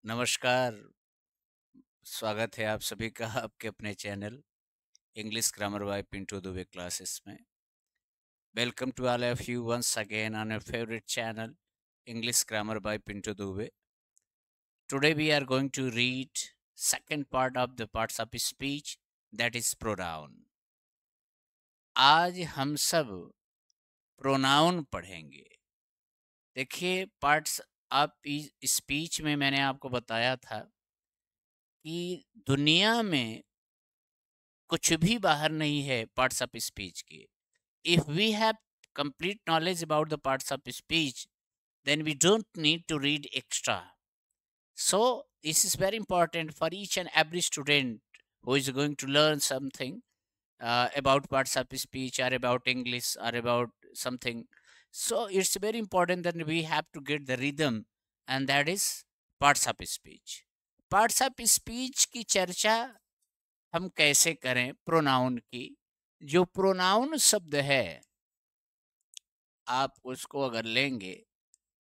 नमस्कार। स्वागत है आप सभी का आपके अपने channel English grammar by Pintu Dubey classes में। Welcome to all of you once again on your favourite channel English grammar by Pintu Dubey. Today we are going to read second part of the parts of speech, that is pronoun. आज हम सब pronoun पढ़ेंगे। देखिए, parts of speech में मैंने आपको बताया था कि दुनिया में कुछ भी बाहर नहीं है पार्ट्स ऑफ स्पीच के। If we have complete knowledge about the parts of speech, then we don't need to read extra. So this is very important for each and every student who is going to learn something about parts of speech or about English or about something. So it's very important that we have to get the rhythm, and that is parts of speech. Parts of speech की चर्चा हम कैसे करें pronoun की। जो pronoun शब्द है आप उसको अगर लेंगे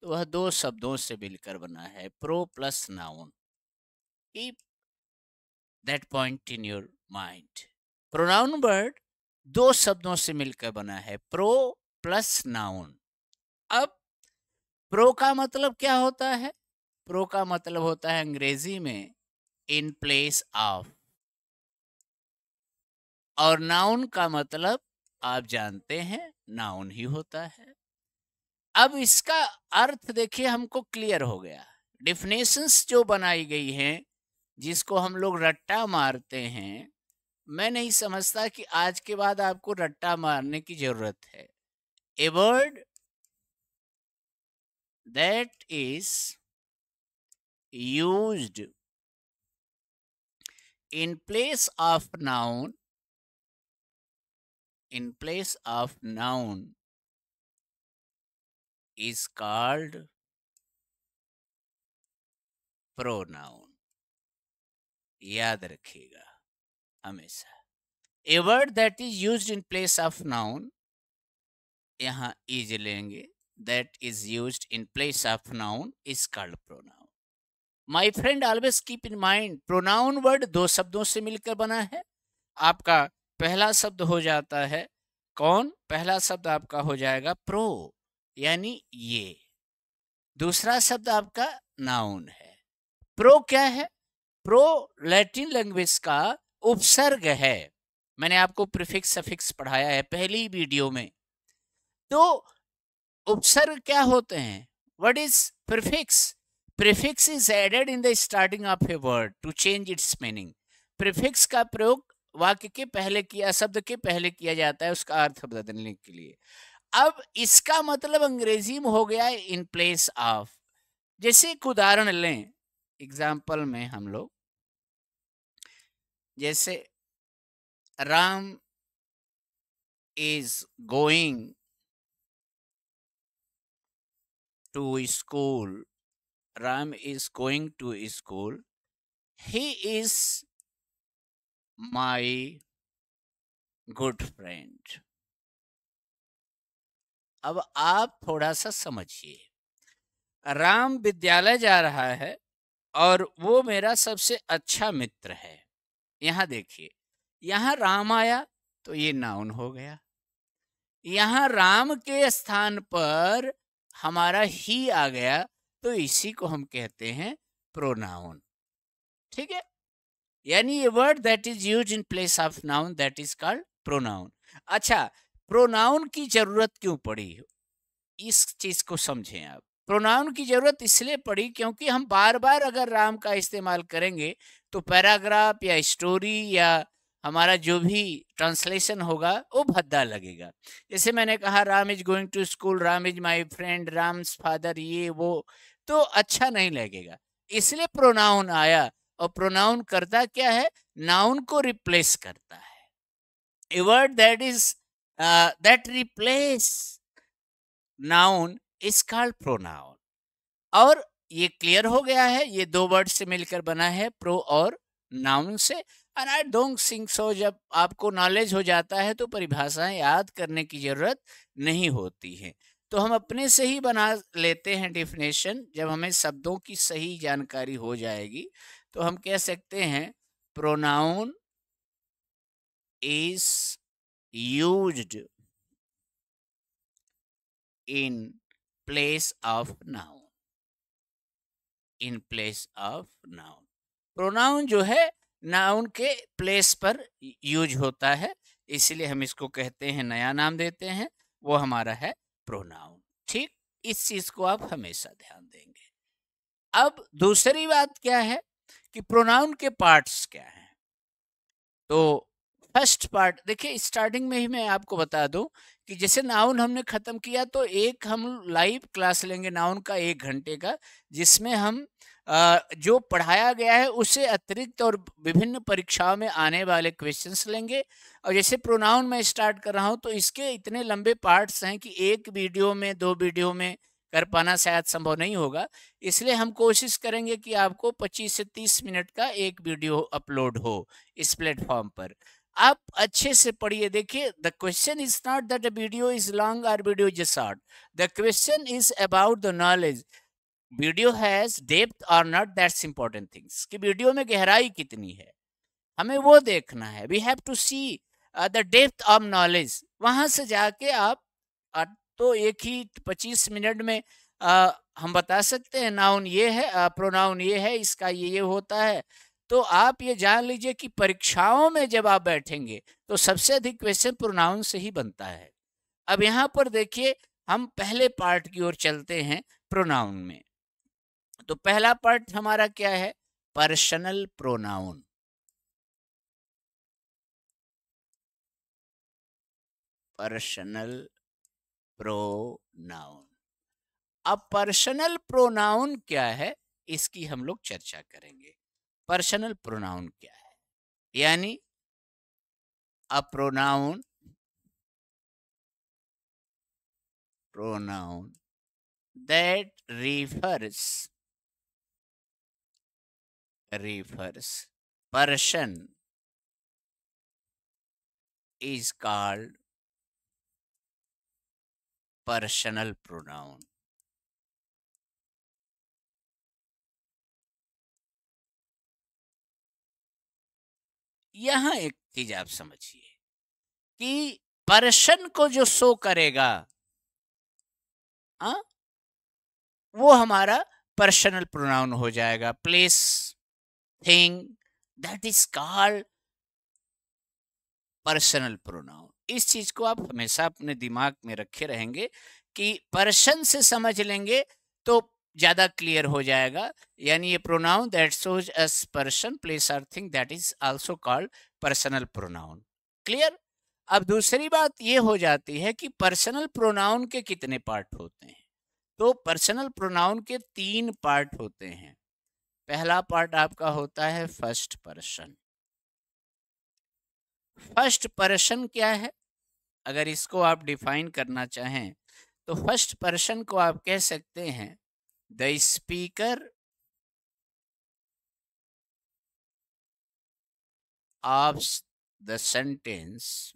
तो वह दो शब्दों से मिलकर बना है, pro plus noun. Keep that point in your mind. Pronoun word दो शब्दों से मिलकर बना है, प्रो प्लस नाउन। अब प्रो का मतलब क्या होता है? प्रो का मतलब होता है अंग्रेजी में इन प्लेस ऑफ, और नाउन का मतलब आप जानते हैं नाउन ही होता है। अब इसका अर्थ देखिए, हमको क्लियर हो गया। डिफिनेशंस जो बनाई गई हैं, जिसको हम लोग रट्टा मारते हैं, मैं नहीं समझता कि आज के बाद आपको रट्टा मारने की जरूरत है। A word that is used in place of noun, in place of noun is called pronoun। याद रखिएगा हमेशा। A word that is used in place of noun, यहाँ इज लेंगे, that is used in place of noun is called pronoun. My friend always keep in mind, pronoun word दो शब्दों से मिलकर बना है। आपका पहला शब्द हो जाता है कौन? पहला शब्द आपका हो जाएगा प्रो, यानी ये। दूसरा शब्द आपका नाउन है। प्रो क्या है? प्रो लैटिन लैंग्वेज का उपसर्ग है। मैंने आपको प्रीफिक्स सफिक्स पढ़ाया है पहली वीडियो में। तो उपसर्ग क्या होते हैं? What is prefix? Prefix is added in the starting of a word to change its meaning. Prefix का प्रयोग वाक्य के पहले किया, शब्द के पहले किया जाता है उसका अर्थ बदलने के लिए। अब इसका मतलब अंग्रेजी में हो गया है इन प्लेस ऑफ। जैसे एक उदाहरण लें, एग्जाम्पल में हम लोग, जैसे Ram is going to school, Ram is going to school, he is my good friend. अब आप थोड़ा सा समझिए, राम विद्यालय जा रहा है और वो मेरा सबसे अच्छा मित्र है। यहां देखिए, यहां राम आया तो ये नाउन हो गया। यहां राम के स्थान पर हमारा ही आ गया तो इसी को हम कहते हैं प्रोनाउन। ठीक है, यानी ये word that is used in place of noun that is called pronoun. अच्छा, प्रोनाउन की जरूरत क्यों पड़ी? इस चीज को समझें आप। प्रोनाउन की जरूरत इसलिए पड़ी क्योंकि हम बार बार अगर राम का इस्तेमाल करेंगे तो पैराग्राफ या स्टोरी या हमारा जो भी ट्रांसलेशन होगा वो भद्दा लगेगा। जैसे मैंने कहा Ram is going to school, Ram is my friend, Ram's father, ये वो, तो अच्छा नहीं लगेगा। इसलिए प्रोनाउन आया, और प्रोनाउन करता क्या है? नाउन को रिप्लेस करता है। A word that is that replace noun is called pronoun. और ये क्लियर हो गया है, ये दो वर्ड से मिलकर बना है, प्रो और नाउन से। And I don't think so, जब आपको नॉलेज हो जाता है तो परिभाषाएं याद करने की जरूरत नहीं होती है। तो हम अपने से ही बना लेते हैं डेफिनेशन। जब हमें शब्दों की सही जानकारी हो जाएगी तो हम कह सकते हैं pronoun is used in place of noun. In place of noun, pronoun जो है नाउन के प्लेस पर यूज होता है, इसलिए हम इसको कहते हैं, नया नाम देते हैं, वो हमारा है प्रोनाउन। ठीक, इस चीज को आप हमेशा ध्यान देंगे। अब दूसरी बात क्या है कि प्रोनाउन के पार्ट्स क्या हैं। तो फर्स्ट पार्ट देखिए, स्टार्टिंग में ही मैं आपको बता दूं कि जैसे नाउन हमने खत्म किया तो एक हम लाइव क्लास लेंगे नाउन का 1 घंटे का, जिसमें हम जो पढ़ाया गया है उससे अतिरिक्त और विभिन्न परीक्षाओं में आने वाले क्वेश्चंस लेंगे। और जैसे प्रोनाउन में स्टार्ट कर रहा हूं तो इसके इतने लंबे पार्ट्स हैं कि एक वीडियो में 2 वीडियो में कर पाना शायद संभव नहीं होगा, इसलिए हम कोशिश करेंगे कि आपको 25 से 30 मिनट का एक वीडियो अपलोड हो इस प्लेटफॉर्म पर। आप अच्छे से पढ़िए। देखिए, the question is not that a video is long और video is short, the question is about the knowledge. Video has depth और नॉट दैट्स इंपॉर्टेंट थिंग्स, कि वीडियो में गहराई कितनी है हमें वो देखना है। We have to see the depth of knowledge. वहां से जाके आप तो एक ही 25 मिनट में हम बता सकते हैं नाउन ये है, प्रोनाउन ये है, इसका ये होता है। तो आप ये जान लीजिए कि परीक्षाओं में जब आप बैठेंगे तो सबसे अधिक क्वेश्चन प्रोनाउन से ही बनता है। अब यहाँ पर देखिए, हम पहले पार्ट की ओर चलते हैं प्रोनाउन में। तो पहला पार्ट हमारा क्या है, पर्सनल प्रोनाउन। Personal pronoun. अब पर्सनल प्रोनाउन क्या है इसकी हम लोग चर्चा करेंगे। पर्सनल प्रोनाउन क्या है, यानी a pronoun that refers person is called personal pronoun। यहां एक चीज आप समझिए कि पर्सन को जो शो करेगा वो हमारा पर्सनल प्रोनाउन हो जाएगा। Place, thing, that is called personal pronoun. इस चीज को आप हमेशा अपने दिमाग में रखे रहेंगे कि पर्सन से समझ लेंगे तो ज्यादा क्लियर हो जाएगा। यानी ये pronoun that shows us person, place और thing, that is also called personal pronoun. Clear. अब दूसरी बात ये हो जाती है कि पर्सनल प्रोनाउन के कितने पार्ट होते हैं। तो पर्सनल प्रोनाउन के 3 पार्ट होते हैं। पहला पार्ट आपका होता है फर्स्ट पर्सन। फर्स्ट पर्सन क्या है, अगर इसको आप डिफाइन करना चाहें तो फर्स्ट पर्सन को आप कह सकते हैं the speaker of the sentence.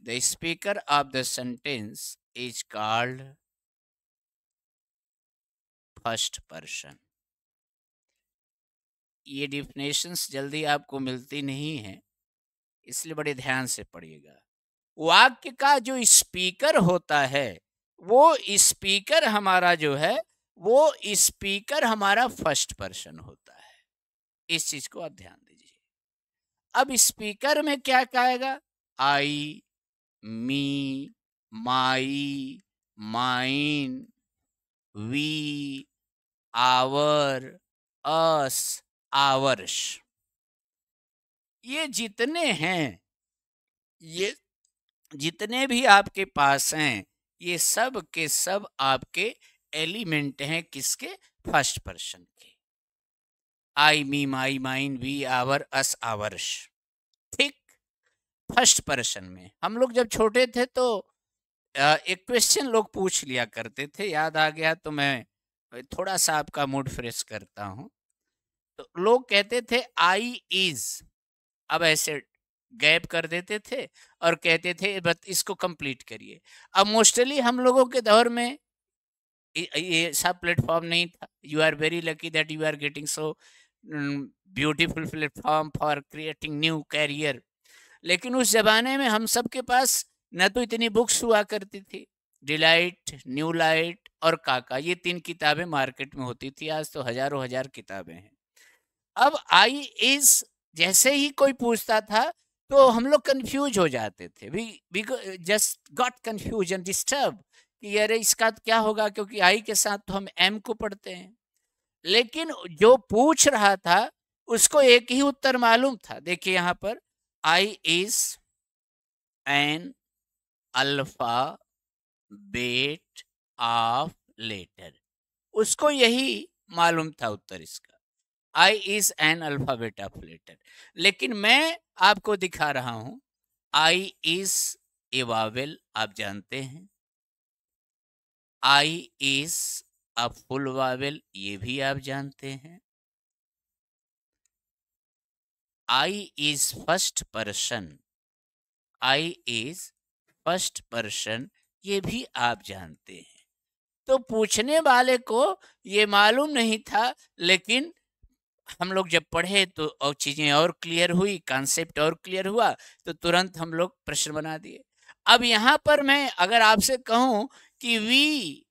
The speaker of the sentence is called first person. ये डिफिनेशंस जल्दी आपको मिलती नहीं है, इसलिए बड़े ध्यान से पढ़िएगा। वाक्य का जो स्पीकर होता है वो स्पीकर हमारा जो है वो स्पीकर हमारा फर्स्ट पर्सन होता है। इस चीज को आप ध्यान दीजिए। अब स्पीकर में क्या कहेगा, I, me, my, mine, we, our, us, ours. ये जितने हैं, ये जितने भी आपके पास हैं, ये सब के सब आपके एलिमेंट हैं किसके, फर्स्ट पर्सन के। I, me, my, mine, we, our, us, ours. ठीक। फर्स्ट पर्सन में हम लोग जब छोटे थे तो एक क्वेश्चन लोग पूछ लिया करते थे, याद आ गया तो मैं थोड़ा सा आपका मूड फ्रेश करता हूं। तो लोग कहते थे आई इज, अब ऐसे गैप कर देते थे और कहते थे बस इसको कंप्लीट करिए। अब मोस्टली हम लोगों के दौर में ये सब प्लेटफॉर्म नहीं था। You are very lucky that you are getting so beautiful platform for creating new career. लेकिन उस जमाने में हम सब के पास न तो इतनी बुक्स हुआ करती थी। डिलाइट, न्यू लाइट और काका, ये 3 किताबें मार्केट में होती थी। आज तो हजारों हजार किताबें हैं। अब आई इज जैसे ही कोई पूछता था तो हम लोग कंफ्यूज हो जाते थे। We just got confusion, disturb कि अरे इसका क्या होगा, क्योंकि आई के साथ तो हम एम को पढ़ते हैं। लेकिन जो पूछ रहा था उसको एक ही उत्तर मालूम था। देखिए यहाँ पर, I is an alphabet of letter, उसको यही मालूम था उत्तर इसका, I is an alphabet of letter. लेकिन मैं आपको दिखा रहा हूं आई इज ए वावेल, आप जानते हैं। I is a full vowel, ये भी आप जानते हैं। I is first person, I is first person, ये भी आप जानते हैं। तो पूछने वाले को ये मालूम नहीं था, लेकिन हम लोग जब पढ़े तो और चीजें और क्लियर हुई, कॉन्सेप्ट और क्लियर हुआ, तो तुरंत हम लोग प्रश्न बना दिए। अब यहाँ पर मैं अगर आपसे कहूं कि वी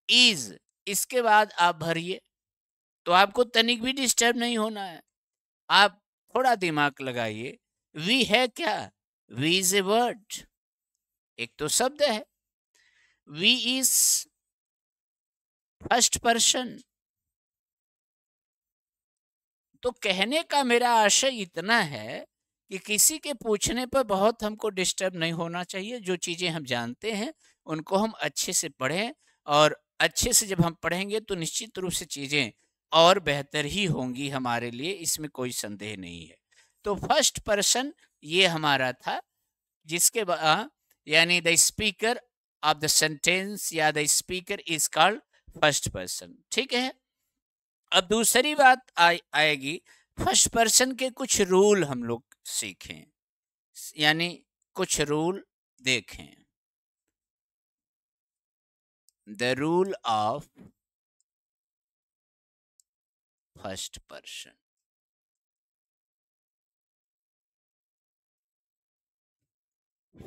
इज, इसके बाद आप भरिए, तो आपको तनिक भी डिस्टर्ब नहीं होना है। आप थोड़ा दिमाग लगाइए। वी है क्या? वी इज ए वर्ड, एक तो शब्द है। We is first person. तो कहने का मेरा आशय इतना है कि किसी के पूछने पर बहुत हमको डिस्टर्ब नहीं होना चाहिए। जो चीज़ें हम जानते हैं उनको हम अच्छे से पढ़ें, और अच्छे से जब हम पढ़ेंगे तो निश्चित रूप से चीज़ें और बेहतर ही होंगी हमारे लिए, इसमें कोई संदेह नहीं है। तो फर्स्ट पर्सन ये हमारा था, जिसके यानी the speaker of the sentence या the speaker is called first person. ठीक है। अब दूसरी बात आएगी, फर्स्ट पर्सन के कुछ रूल हम लोग सीखें, यानी कुछ रूल देखें। The rule of first person.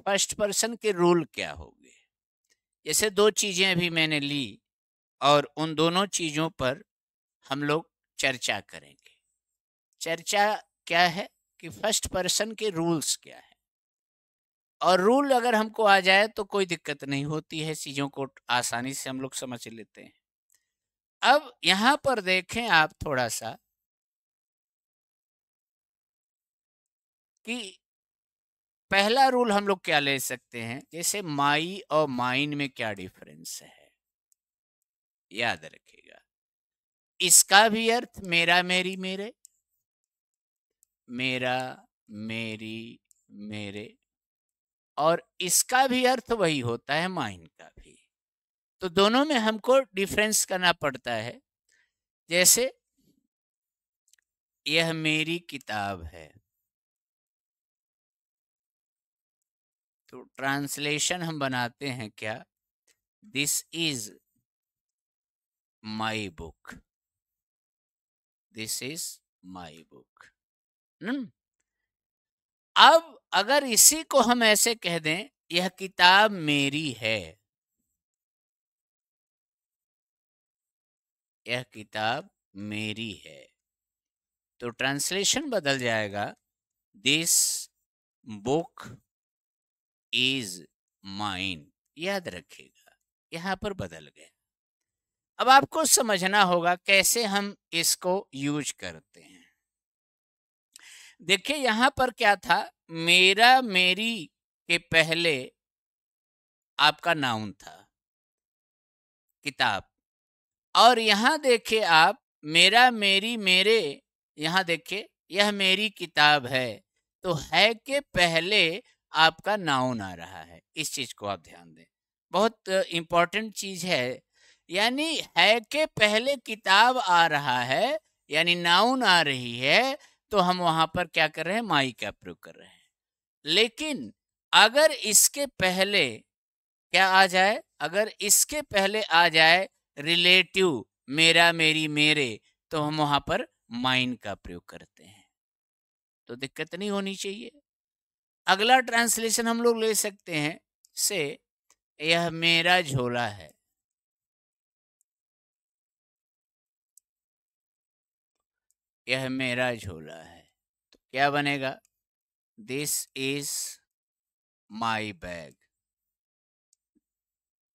First person के रूल क्या होंगे? जैसे 2 चीजें अभी मैंने ली और उन दोनों चीजों पर हम लोग चर्चा करेंगे। चर्चा क्या है कि फर्स्ट पर्सन के रूल्स क्या है, और रूल अगर हमको आ जाए तो कोई दिक्कत नहीं होती है, चीजों को आसानी से हम लोग समझ लेते हैं। अब यहां पर देखें आप थोड़ा सा कि पहला रूल हम लोग क्या ले सकते हैं। जैसे माई और माइन में क्या डिफरेंस है, याद रखिएगा। इसका भी अर्थ मेरा, मेरी, मेरे, मेरा, मेरी, मेरे, और इसका भी अर्थ वही होता है, माइन का भी। तो दोनों में हमको डिफरेंस करना पड़ता है। जैसे यह मेरी किताब है, तो ट्रांसलेशन हम बनाते हैं क्या, this is my book, this is my book. अब अगर इसी को हम ऐसे कह दें, यह किताब मेरी है, यह किताब मेरी है, तो ट्रांसलेशन बदल जाएगा, दिस बुक इज माइन। याद रखिएगा, यहां पर बदल गया। अब आपको समझना होगा कैसे हम इसको यूज करते हैं। देखिए यहां पर क्या था, मेरा, मेरी के पहले आपका नाउन था किताब, और यहां देखिए आप, मेरा, मेरी, मेरे, यहां देखिए यह मेरी किताब है, तो है के पहले आपका नाउन आ रहा है। इस चीज को आप ध्यान दें, बहुत इंपॉर्टेंट चीज है। यानी है के पहले किताब आ रहा है, यानी नाउन आ रही है, तो हम वहां पर क्या कर रहे हैं, माई का प्रयोग कर रहे हैं। लेकिन अगर इसके पहले क्या आ जाए, अगर इसके पहले आ जाए रिलेटिव मेरा, मेरी, मेरे, तो हम वहां पर माइन का प्रयोग करते हैं, तो दिक्कत नहीं होनी चाहिए। अगला ट्रांसलेशन हम लोग ले सकते हैं से, यह मेरा झोला है, यह मेरा झोला है, तो क्या बनेगा, दिस इज माई बैग,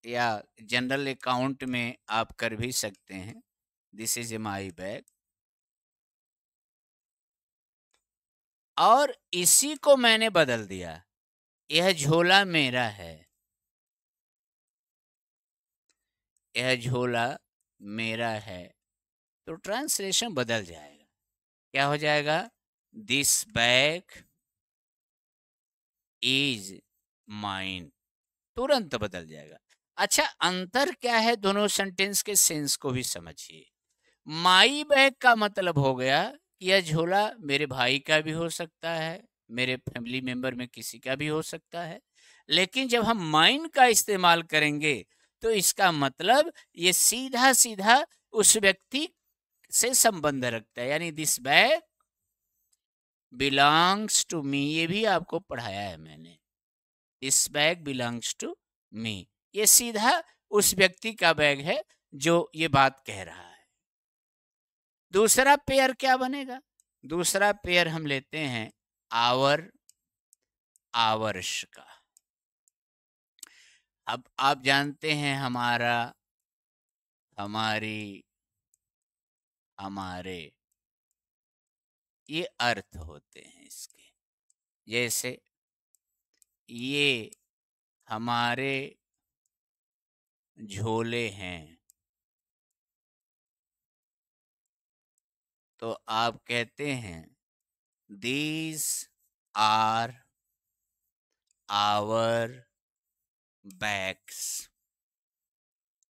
या जनरल अकाउंट में आप कर भी सकते हैं, दिस इज माई बैग। और इसी को मैंने बदल दिया, यह झोला मेरा है, यह झोला मेरा है, तो ट्रांसलेशन बदल जाएगा, क्या हो जाएगा, दिस बैग इज माइन, तुरंत बदल जाएगा। अच्छा, अंतर क्या है दोनों सेंटेंस के सेंस को भी समझिए। माई बैग का मतलब हो गया कि यह झोला मेरे भाई का भी हो सकता है, मेरे फैमिली मेंबर में किसी का भी हो सकता है, लेकिन जब हम माइन का इस्तेमाल करेंगे तो इसका मतलब ये सीधा सीधा उस व्यक्ति से संबंध रखता है, यानी this bag belongs to me, ये भी आपको पढ़ाया है मैंने, this bag belongs to me, ये सीधा उस व्यक्ति का बैग है जो ये बात कह रहा है। दूसरा पेयर क्या बनेगा, दूसरा पेयर हम लेते हैं आवर, आवर्स का। अब आप जानते हैं हमारा, हमारी, हमारे, ये अर्थ होते हैं इसके, जैसे ये हमारे झोले हैं, तो आप कहते हैं दीज आर आवर बैग्स,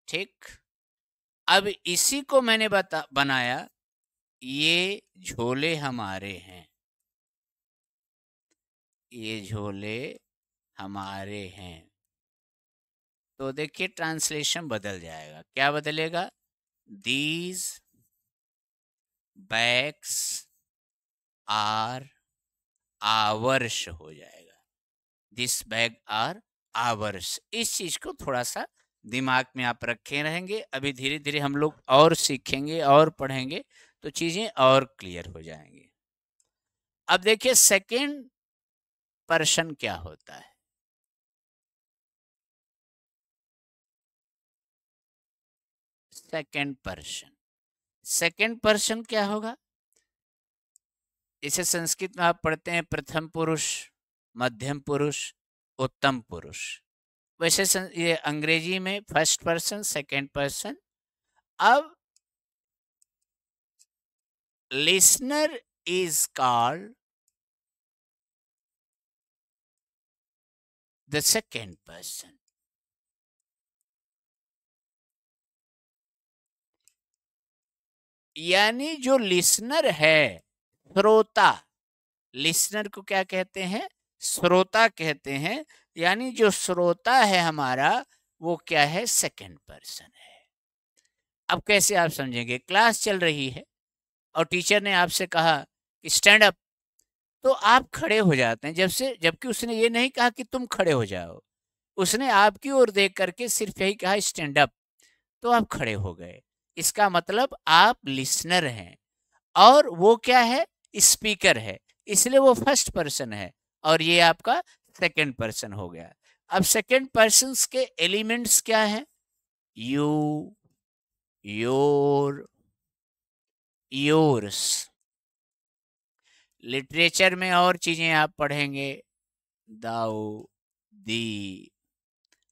ठीक। अब इसी को मैंने बनाया, ये झोले हमारे हैं, ये झोले हमारे हैं, तो देखिए ट्रांसलेशन बदल जाएगा, क्या बदलेगा, दीज बैग्स आर आवर्स हो जाएगा, दिस बैग आर आवर्स। इस चीज को थोड़ा सा दिमाग में आप रखे रहेंगे, अभी धीरे धीरे हम लोग और सीखेंगे और पढ़ेंगे तो चीजें और क्लियर हो जाएंगी। अब देखिए सेकंड पर्सन क्या होता है, सेकंड पर्सन, सेकंड पर्सन क्या होगा, इसे संस्कृत में आप पढ़ते हैं प्रथम पुरुष, मध्यम पुरुष, उत्तम पुरुष, वैसे ये अंग्रेजी में फर्स्ट पर्सन, सेकंड पर्सन। अब listener is called the second person, यानी जो लिसनर है, श्रोता, लिसनर को क्या कहते हैं, श्रोता कहते हैं, यानी जो श्रोता है हमारा वो क्या है, सेकंड पर्सन है। अब कैसे आप समझेंगे, क्लास चल रही है और टीचर ने आपसे कहा कि स्टैंड अप, तो आप खड़े हो जाते हैं, जबकि उसने ये नहीं कहा कि तुम खड़े हो जाओ, उसने आपकी ओर देख करके सिर्फ यही कहा स्टैंड अप, तो आप खड़े हो गए, इसका मतलब आप लिसनर हैं, और वो क्या है, स्पीकर है, इसलिए वो फर्स्ट पर्सन है, और ये आपका सेकंड पर्सन हो गया। अब सेकंड पर्सन के एलिमेंट्स क्या है, यू, योर, योर्स, लिटरेचर में और चीजें आप पढ़ेंगे, दाऊ, दी,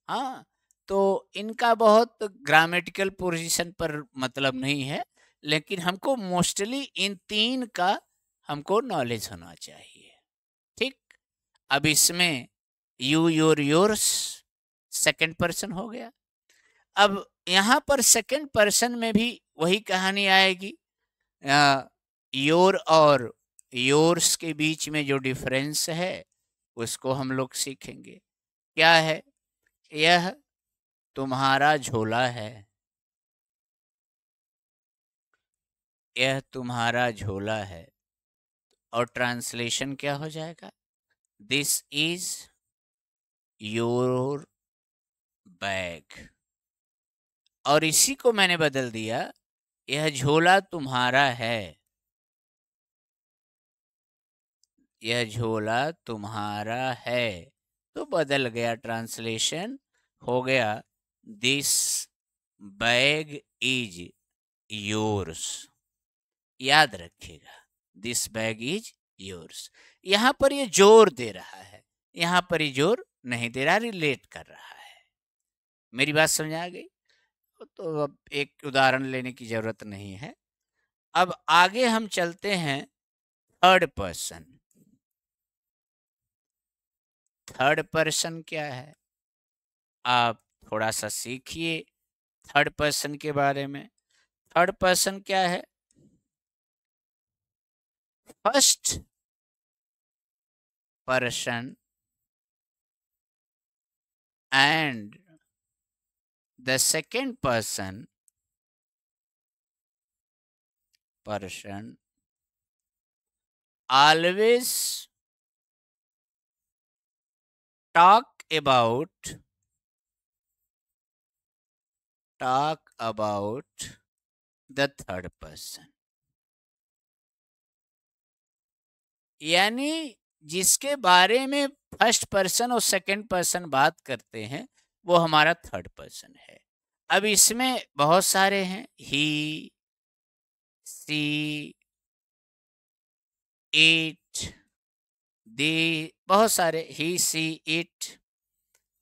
हाँ, तो इनका बहुत ग्रामेटिकल पोजीशन पर मतलब नहीं है, लेकिन हमको मोस्टली इन तीन का हमको नॉलेज होना चाहिए, ठीक। अब इसमें you, your, yours second person हो गया। अब यहाँ पर सेकंड पर्सन में भी वही कहानी आएगी, योर और योर्स के बीच में जो डिफरेंस है उसको हम लोग सीखेंगे। क्या है? यह तुम्हारा झोला है। यह तुम्हारा झोला है। और ट्रांसलेशन क्या हो जाएगा? This is your bag. और इसी को मैंने बदल दिया, यह झोला तुम्हारा है। यह झोला तुम्हारा है, तो बदल गया, ट्रांसलेशन हो गया, दिस बैग इज योर्स। याद रखिएगा, दिस बैग इज योर्स। यहां पर ये जोर दे रहा है, यहां पर ये जोर नहीं दे रहा, रिलेट कर रहा है। मेरी बात समझ आ गई? तो अब एक उदाहरण लेने की जरूरत नहीं है। अब आगे हम चलते हैं थर्ड पर्सन। थर्ड पर्सन क्या है? आप थोड़ा सा सीखिए थर्ड पर्सन के बारे में। थर्ड पर्सन क्या है? First person and the second person always talk about the third person। यानी जिसके बारे में फर्स्ट पर्सन और सेकंड पर्सन बात करते हैं वो हमारा थर्ड पर्सन है। अब इसमें बहुत सारे हैं, ही, सी, इट, दी, बहुत सारे, ही, सी, इट।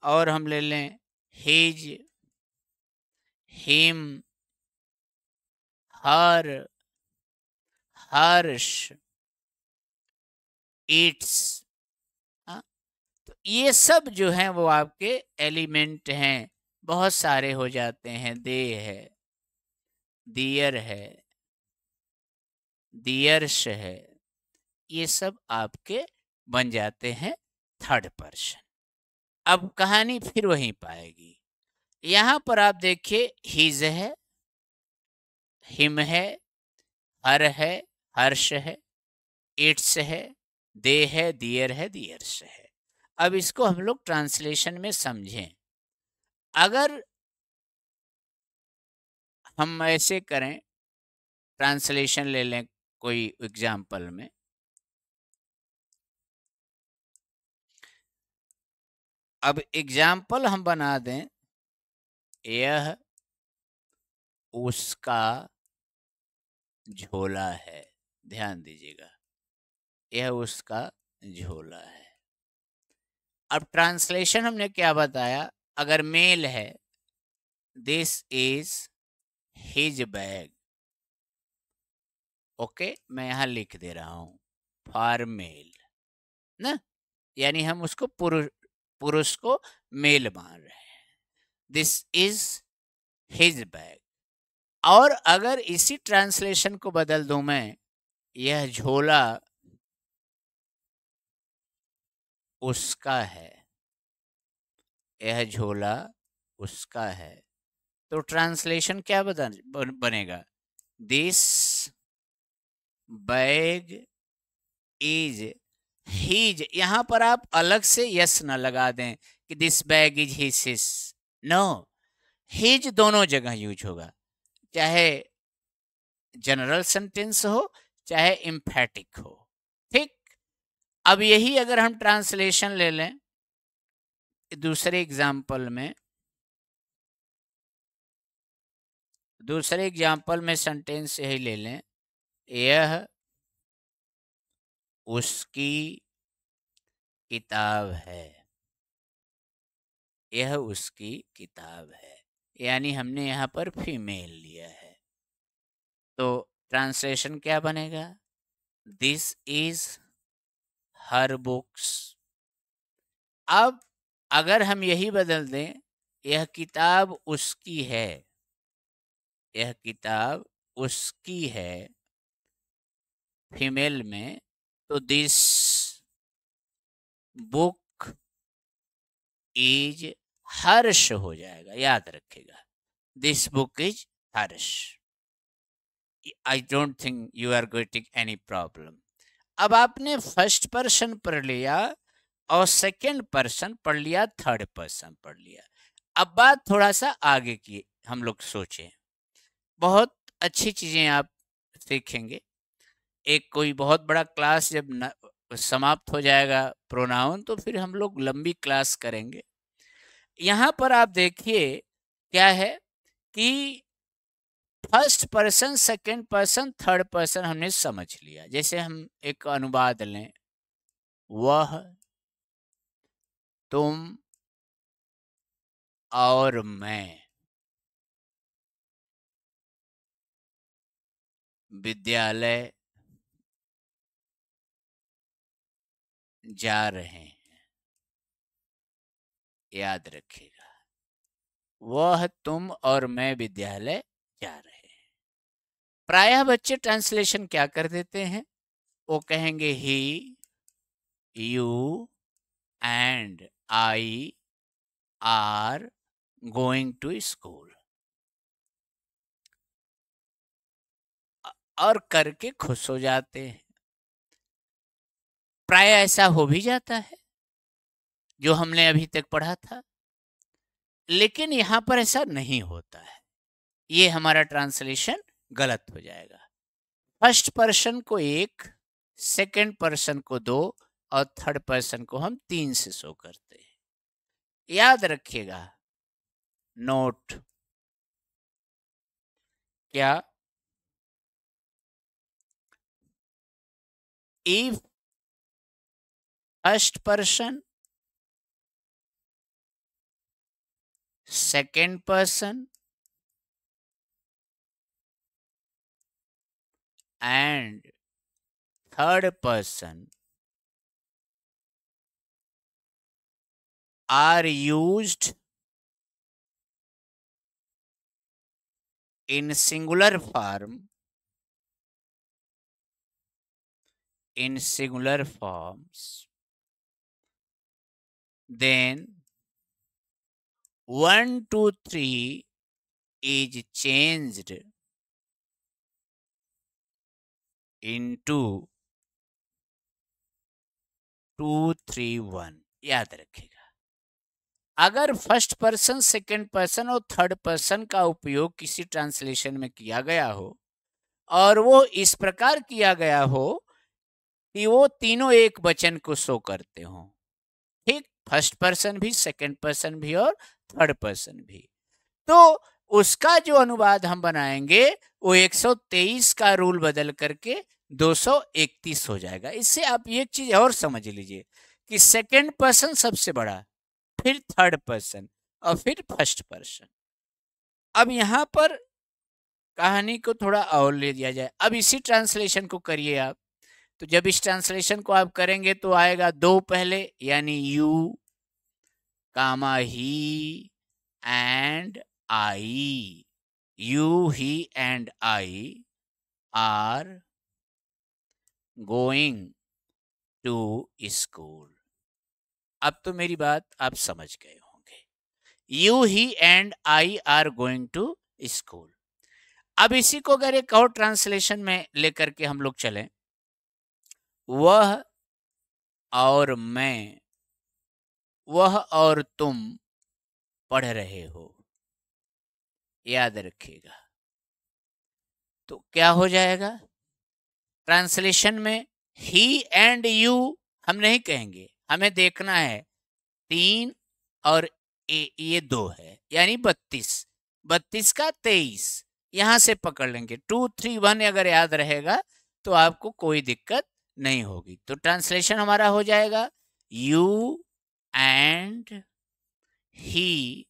और हम ले लें his, him, her, Harsh, it's. तो ये सब जो हैं वो आपके एलिमेंट हैं, बहुत सारे हो जाते हैं। दे है, दियर है, दियर्श है, ये सब आपके बन जाते हैं थर्ड पर्सन। अब कहानी फिर वहीं पाएगी। यहां पर आप देखिए, हिज है, हिम है, हर है, हर्ष है, इट्स है, दे है, दियर है, दियर्स है। अब इसको हम लोग ट्रांसलेशन में समझें। अगर हम ऐसे करें, ट्रांसलेशन ले लें कोई एग्जाम्पल में। अब एग्जाम्पल हम बना दें, यह उसका झोला है। ध्यान दीजिएगा, यह उसका झोला है। अब ट्रांसलेशन हमने क्या बताया? अगर मेल है, this is his bag. Okay, मैं यहां लिख दे रहा हूं फॉर मेल ना, यानी हम उसको पुरुष को मेल मान रहे हैं। This is his bag. और अगर इसी ट्रांसलेशन को बदल दूं मैं, यह झोला उसका है, यह झोला उसका है, तो ट्रांसलेशन क्या बनेगा? This bag is his. यहां पर आप अलग से यस न लगा दें कि this bag is his. No, his दोनों जगह यूज होगा, चाहे जनरल सेंटेंस हो चाहे एम्फैटिक हो। ठीक। अब यही अगर हम ट्रांसलेशन ले लें दूसरे एग्जाम्पल में, दूसरे एग्जाम्पल में सेंटेंस यही ले लें, यह उसकी किताब है। यह उसकी किताब है, यानी हमने यहाँ पर फीमेल लिया है, तो ट्रांसलेशन क्या बनेगा? This is her books. अब अगर हम यही बदल दें, यह किताब उसकी है, यह किताब उसकी है फीमेल में, तो दिस बुक इज हर्ष हो जाएगा, याद रखेगा। This book is hers. I don't think you are getting any problem. अब आपने फर्स्ट पर्सन पढ़ लिया और सेकंड पर्सन पढ़ लिया, थर्ड पर्सन पढ़ लिया। अब बात थोड़ा सा आगे की हम लोग सोचें, बहुत अच्छी चीजें आप सीखेंगे। एक कोई बहुत बड़ा क्लास जब समाप्त हो जाएगा प्रोनाउन, तो फिर हम लोग लंबी क्लास करेंगे। यहाँ पर आप देखिए क्या है कि first person, second person, third person हमने समझ लिया। जैसे हम एक अनुवाद लें, वह, तुम और मैं विद्यालय जा रहे हैं। याद रखिएगा, वह, तुम और मैं विद्यालय जा रहे हैं। प्रायः बच्चे ट्रांसलेशन क्या कर देते हैं, वो कहेंगे ही, you and I are going to school, और करके खुश हो जाते हैं। प्राय ऐसा हो भी जाता है जो हमने अभी तक पढ़ा था, लेकिन यहां पर ऐसा नहीं होता है। ये हमारा ट्रांसलेशन गलत हो जाएगा। फर्स्ट पर्सन को 1, सेकंड पर्सन को 2 और थर्ड पर्सन को हम 3 से शो करते हैं। याद रखिएगा, नोट क्या, if first person, second person and third person are used in singular form, in singular forms, then 1, 2, 3 is changed into 2, 3, 1। याद रखेगा, अगर फर्स्ट पर्सन, सेकंड पर्सन और थर्ड पर्सन का उपयोग किसी ट्रांसलेशन में किया गया हो और वो इस प्रकार किया गया हो कि वो तीनों एक वचन को शो करते हो, ठीक, फर्स्ट पर्सन भी, सेकंड पर्सन भी और थर्ड पर्सन भी, तो उसका जो अनुवाद हम बनाएंगे वो 123 का रूल बदल करके 231 हो जाएगा। इससे आप एक चीज और समझ लीजिए कि सेकंड पर्सन सबसे बड़ा, फिर थर्ड पर्सन और फिर फर्स्ट पर्सन। अब यहां पर कहानी को थोड़ा और ले दिया जाए। अब इसी ट्रांसलेशन को करिए आप, तो जब इस ट्रांसलेशन को आप करेंगे तो आएगा 2 पहले, यानी you comma he and I, you, he and I are going to school. अब तो मेरी बात आप समझ गए होंगे, you, he and I are going to school. अब इसी को अगर एक और ट्रांसलेशन में लेकर के हम लोग चलें, वह और मैं, वह और तुम पढ़ रहे हो। याद रखिएगा, तो क्या हो जाएगा ट्रांसलेशन में, ही एंड यू हम नहीं कहेंगे, हमें देखना है 3 और ये 2 है, यानी 32, 32 का 23 यहां से पकड़ लेंगे। 2, 3, 1 अगर याद रहेगा तो आपको कोई दिक्कत नहीं होगी। तो ट्रांसलेशन हमारा हो जाएगा, you and he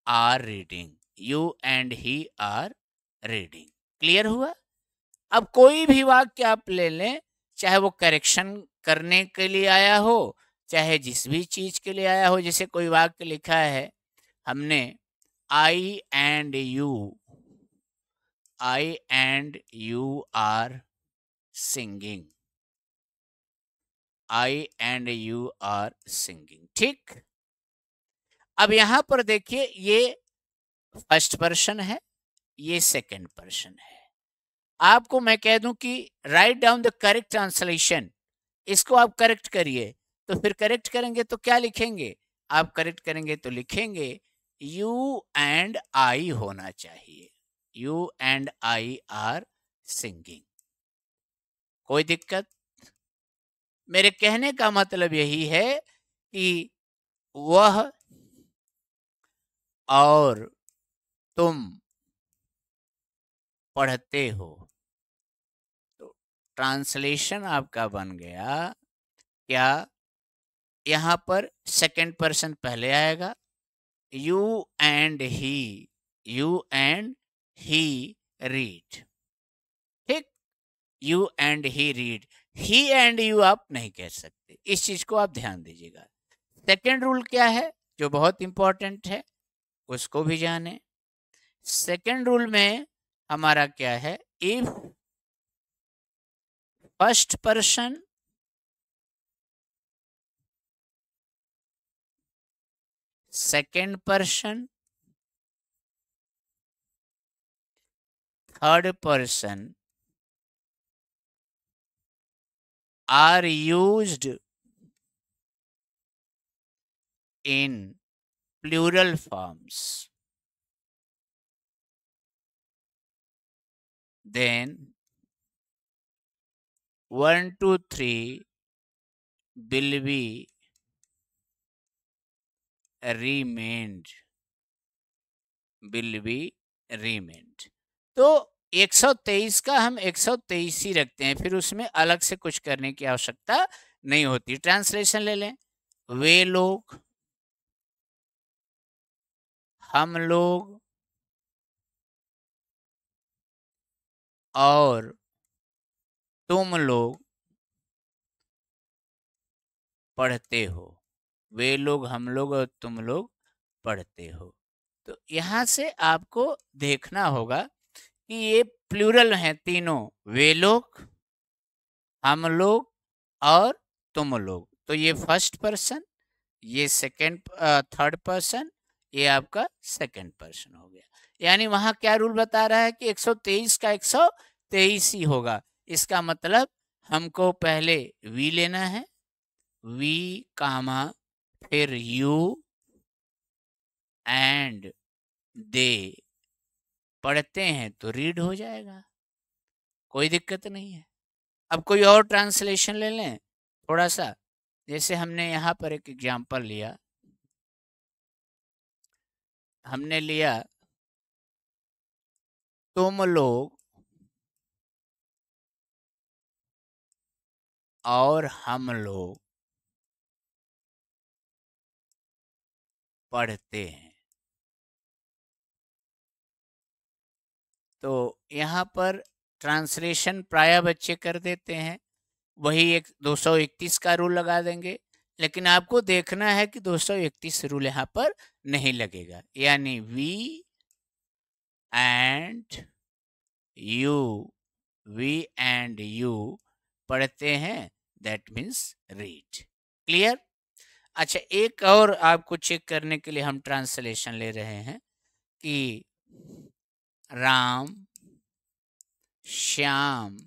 are reading, you and he are reading. Clear हुआ? अब कोई भी वाक्य आप ले लें, चाहे वो करेक्शन करने के लिए आया हो, चाहे जिस भी चीज के लिए आया हो। जैसे कोई वाक्य लिखा है हमने, I and you are singing, I and you are singing. ठीक, अब यहां पर देखिए ये फर्स्ट पर्सन है, ये सेकंड पर्सन है। आपको मैं कह दूं कि write down the correct translation, इसको आप करेक्ट करिए। तो फिर करेक्ट करेंगे तो क्या लिखेंगे? आप करेक्ट करेंगे तो लिखेंगे यू एंड आई होना चाहिए, you and I are singing. कोई दिक्कत? मेरे कहने का मतलब यही है कि वह और तुम पढ़ते हो। तो ट्रांसलेशन आपका बन गया क्या? यहाँ पर सेकंड पर्सन पहले आएगा, you and he, you and he read. ठीक, you and he read, he and you आप नहीं कह सकते, इस चीज को आप ध्यान दीजिएगा। सेकंड रूल क्या है जो बहुत इंपॉर्टेंट है, उसको भी जाने। सेकंड रूल में हमारा क्या है? If first person second person third person are used in plural forms, then 1, 2, 3 will be remained, will be remained। तो 123 का हम 123 ही रखते हैं, फिर उसमें अलग से कुछ करने की आवश्यकता नहीं होती। ट्रांसलेशन ले लें, वे लोग, हम लोग और तुम लोग पढ़ते हो। वे लोग, हम लोग और तुम लोग पढ़ते हो। तो यहाँ से आपको देखना होगा कि ये प्लूरल हैं तीनों, वे लोग, हम लोग और तुम लोग। तो ये फर्स्ट पर्सन, ये सेकंड थर्ड पर्सन, ये आपका सेकंड पर्सन हो गया। यानी वहां क्या रूल बता रहा है कि 123 का 123 ही होगा। इसका मतलब हमको पहले वी लेना है, वी कामा फिर यू एंड दे, पढ़ते हैं तो रीड हो जाएगा, कोई दिक्कत नहीं है। अब कोई और ट्रांसलेशन ले लें थोड़ा सा, जैसे हमने यहाँ पर एक एग्जांपल लिया, हमने लिया तुम लोग और हम लोग पढ़ते हैं। तो यहाँ पर ट्रांसलेशन प्राय बच्चे कर देते हैं, वही एक 231 का रूल लगा देंगे, लेकिन आपको देखना है कि 231 रूल यहाँ पर नहीं लगेगा। यानी we and you, we and you पढ़ते हैं, दैट मीन्स रीड। क्लियर? अच्छा, एक और आपको चेक करने के लिए हम ट्रांसलेशन ले रहे हैं कि राम, श्याम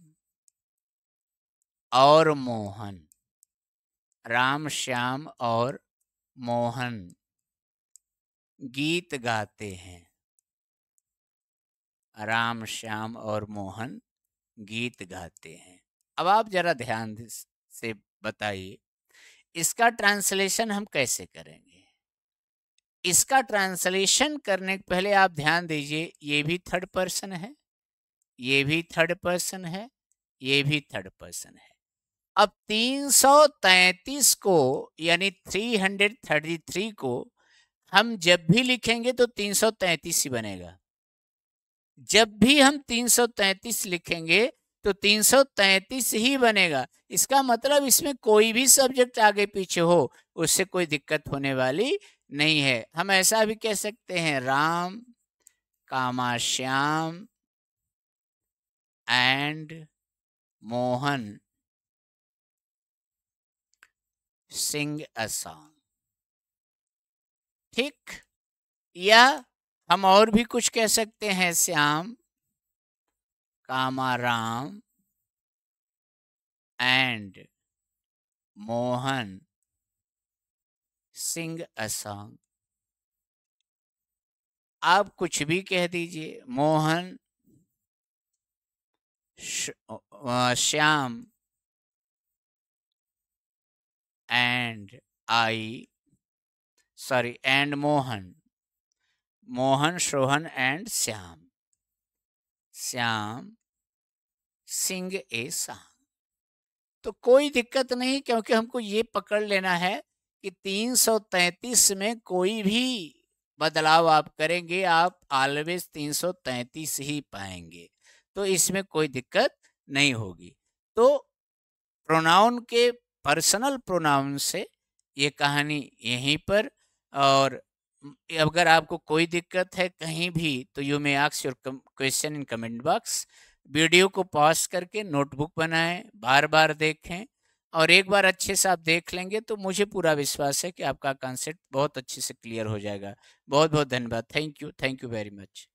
और मोहन, राम, श्याम और मोहन गीत गाते हैं। राम, श्याम और मोहन गीत गाते हैं। अब आप जरा ध्यान से बताइए इसका ट्रांसलेशन हम कैसे करेंगे? इसका ट्रांसलेशन करने के पहले आप ध्यान दीजिए, ये भी थर्ड पर्सन है, ये भी थर्ड पर्सन है, ये भी थर्ड पर्सन है। अब 333 को यानी 333 को हम जब भी लिखेंगे तो 333 ही बनेगा। जब भी हम 333 लिखेंगे तो 333 ही बनेगा। इसका मतलब इसमें कोई भी सब्जेक्ट आगे पीछे हो उससे कोई दिक्कत होने वाली नहीं है। हम ऐसा भी कह सकते हैं, राम कामा Shyam and Mohan Singh a song. ठीक, या हम और भी कुछ कह सकते हैं, Shyam, कामाराम and Mohan Singh a song. आप कुछ भी कह दीजिए, Mohan, Shyam and Mohan, Sohan and Shyam Singh a song. तो कोई दिक्कत नहीं, क्योंकि हमको ये पकड़ लेना है कि 333 में कोई भी बदलाव आप करेंगे, आप ऑलवेज 333 ही पाएंगे, तो इसमें कोई दिक्कत नहीं होगी। तो प्रोनाउन के, पर्सनल प्रोनाउन से ये कहानी यहीं पर। और अगर आपको कोई दिक्कत है कहीं भी, तो you may ask your question in comment box. Video को पॉज करके नोटबुक बनाएं, बार बार देखें, और एक बार अच्छे से आप देख लेंगे तो मुझे पूरा विश्वास है कि आपका कॉन्सेप्ट बहुत अच्छे से क्लियर हो जाएगा। बहुत बहुत धन्यवाद। Thank you very much.